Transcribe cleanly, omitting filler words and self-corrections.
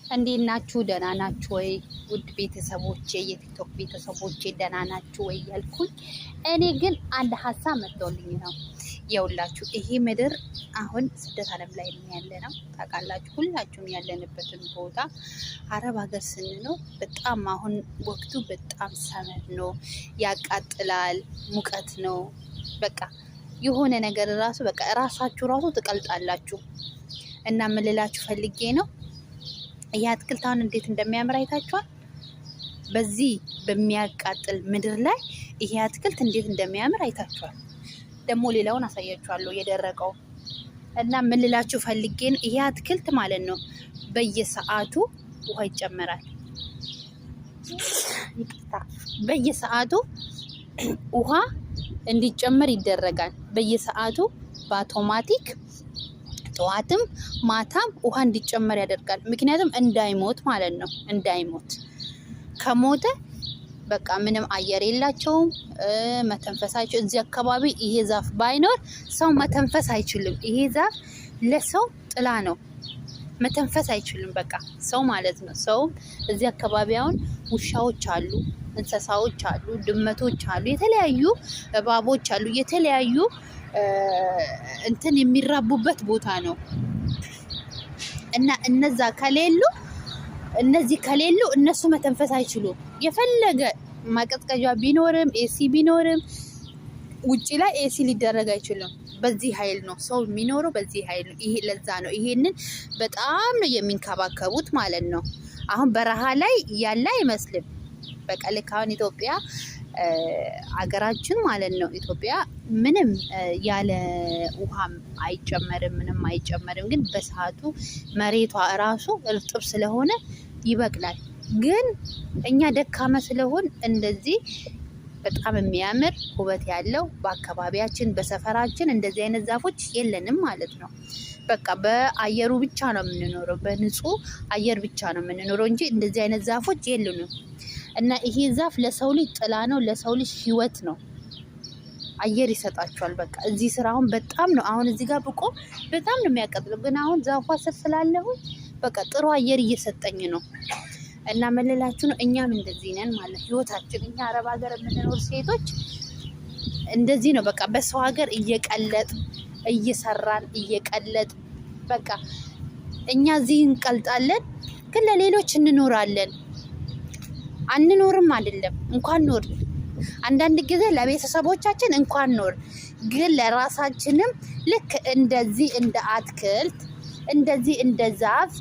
እንዴት ናችሁ? ደህና ናችሁ ወይ? ውድ ቤተሰቦቼ የቲክቶክ ቤተሰቦቼ ደህና ናችሁ ወይ ያልኩኝ። እኔ ግን አንድ ሀሳብ መጥቶልኝ ነው። የውላችሁ ይሄ ምድር አሁን ስደት ዓለም ላይ ያለ ነው ታውቃላችሁ። ሁላችሁም ያለንበትን ቦታ አረብ ሀገር ስንኖር በጣም አሁን ወቅቱ በጣም ሰመድ ነው፣ ያቃጥላል፣ ሙቀት ነው። በቃ የሆነ ነገር ራሱ በቃ ራሳችሁ ራሱ ትቀልጣላችሁ። እና ምን ልላችሁ ፈልጌ ነው፣ ይህ አትክልት አሁን እንዴት እንደሚያምር አይታችኋል። በዚህ በሚያቃጥል ምድር ላይ ይሄ አትክልት እንዴት እንደሚያምር አይታችኋል። ደግሞ ሌላውን አሳያችኋለሁ የደረቀው። እና ምን ልላችሁ ፈልጌ ነው፣ ይሄ አትክልት ማለት ነው በየሰዓቱ ውሃ ይጨመራል። በየሰዓቱ ውሃ እንዲጨመር ይደረጋል። በየሰዓቱ በአውቶማቲክ ጠዋትም ማታም ውሃ እንዲጨመር ያደርጋል። ምክንያቱም እንዳይሞት ማለት ነው። እንዳይሞት ከሞተ በቃ ምንም አየር የላቸውም፣ መተንፈሳቸው። እዚህ አካባቢ ይሄ ዛፍ ባይኖር ሰው መተንፈስ አይችልም። ይሄ ዛፍ ለሰው ጥላ ነው፣ መተንፈስ አይችልም። በቃ ሰው ማለት ነው። ሰው እዚህ አካባቢ አሁን ውሻዎች አሉ፣ እንስሳዎች አሉ፣ ድመቶች አሉ፣ የተለያዩ እባቦች አሉ፣ የተለያዩ እንትን የሚራቡበት ቦታ ነው። እና እነዚህ ከሌሉ እነሱ መተንፈስ አይችሉም። የፈለገ ማቀዝቀዣ ቢኖርም ኤሲ ቢኖርም ውጪ ላይ ኤሲ ሊደረግ አይችልም። በዚህ ኃይል ነው ሰው የሚኖረው፣ በዚህ ኃይል ነው። ይሄ ለዛ ነው ይሄንን በጣም ነው የሚንከባከቡት ማለት ነው። አሁን በረሃ ላይ ያለ አይመስልም። በቃ ልክ አሁን ኢትዮጵያ አገራችን ማለት ነው። ኢትዮጵያ ምንም ያለ ውሃም አይጨመርም፣ ምንም አይጨመርም። ግን በሰዓቱ መሬቷ እራሱ እርጥብ ስለሆነ ይበቅላል። ግን እኛ ደካማ ስለሆን እንደዚህ በጣም የሚያምር ውበት ያለው በአካባቢያችን በሰፈራችን እንደዚህ አይነት ዛፎች የለንም ማለት ነው። በቃ በአየሩ ብቻ ነው የምንኖረው፣ በንጹህ አየር ብቻ ነው የምንኖረው እንጂ እንደዚህ አይነት ዛፎች የሉንም። እና ይሄ ዛፍ ለሰው ልጅ ጥላ ነው፣ ለሰው ልጅ ህይወት ነው። አየር ይሰጣቸዋል። በቃ እዚህ ስራ አሁን በጣም ነው፣ አሁን እዚህ ጋር ብቆ በጣም ነው የሚያቀጥለው። ግን አሁን ዛፏ ስር ስላለሁ በቃ ጥሩ አየር እየሰጠኝ ነው። እና መልላችሁ ነው እኛም እንደዚህ ነን ማለት ህይወታችን። እኛ አረብ ሀገር የምንኖር ሴቶች እንደዚህ ነው። በቃ በሰው ሀገር እየቀለጥ እየሰራን እየቀለጥ በቃ እኛ እዚህ እንቀልጣለን፣ ግን ለሌሎች እንኖራለን። አንኖርም አይደለም እንኳን ኖር፣ አንዳንድ ጊዜ ለቤተሰቦቻችን እንኳን ኖር፣ ግን ለራሳችንም ልክ እንደዚህ እንደ አትክልት እንደዚህ እንደ ዛፍ